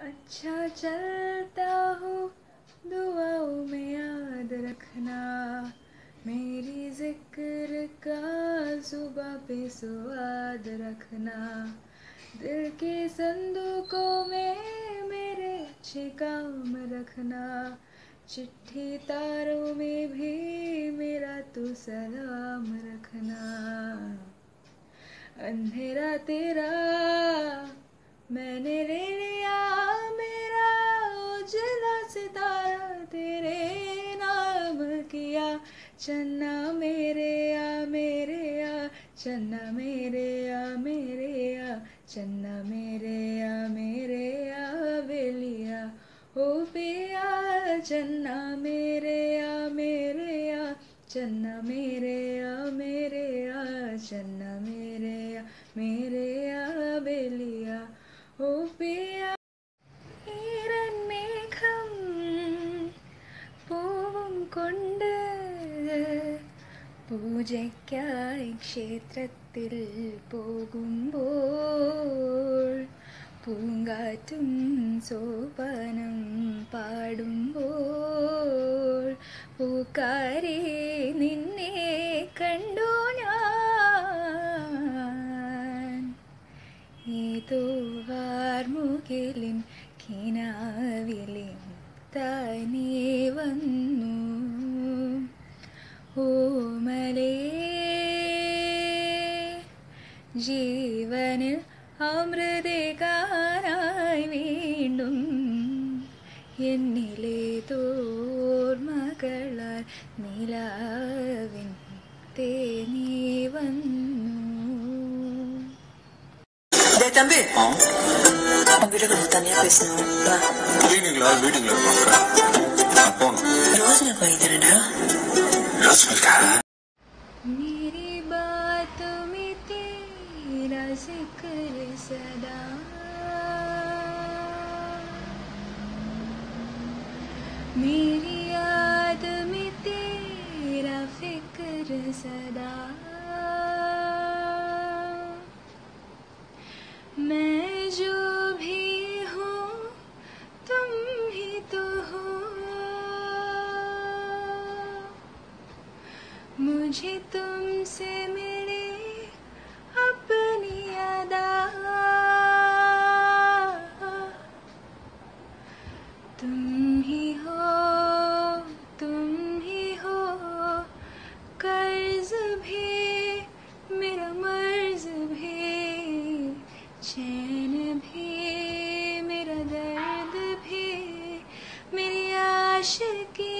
अच्छा चलता हूँ दुआओं में याद रखना, मेरी जिक्र का जुबां पे स्वाद रखना, दिल के संदूकों में मेरे अच्छे काम रखना, चिट्ठी तारों में भी मेरा तू सलाम रखना। अंधेरा तेरा मैंने ले लिया, मेरा उजला सितारा तेरे नाम किया, चन्ना मेरे आ मेरे आ, चन्ना मेरे आ मेरे आ, चन्ना मेरे आ मेरे आ बेलिया ओ पिया, चन्ना मेरे आ मेरे आ, चन्ना मेरे आ मेरे आ, चन्ना मेरे आ मेरे आ बेलिया ओ पिया. ഈരൻ മേഘം പൂവും കൊണ്ട് പൂജയ്ക്കായി ക്ഷേത്രത്തിൽ പോകുമ്പോൾ പൂങ്കാറ്റും സോപാനം പാടുമ്പോൾ പൂക്കാരി നിന്നെ കണ്ടു ഞാൻ, ഏതോ വാർമുകിലിൻ കിനാവിലിൻ താനേ വന്നു ഓമലേ, ജീവനിൽ അമൃതേകാനായി വീണ്ടും എന്നിലേതോർമകളാൽ നിലാവിൻ തേനീ വന്നു. தம்பி உங்ககிட்ட கொஞ்சம் தனியா பேசணும். கிளீனிங்ல மீட்டிங்ல போகணும். ரோஜனை போய் தரேன்டா. मेरी बात में तेरा जिक्र सदा, मेरी याद में तेरा फिक्र सदा, मैं जो भी हूँ तुम ही तो हो, मुझे तुमसे मिले अपनी अदा, तुम ही हो कर्ज भी मेरा मर्ज भी, चैन भी मेरा दर्द भी, मेरी आशिकी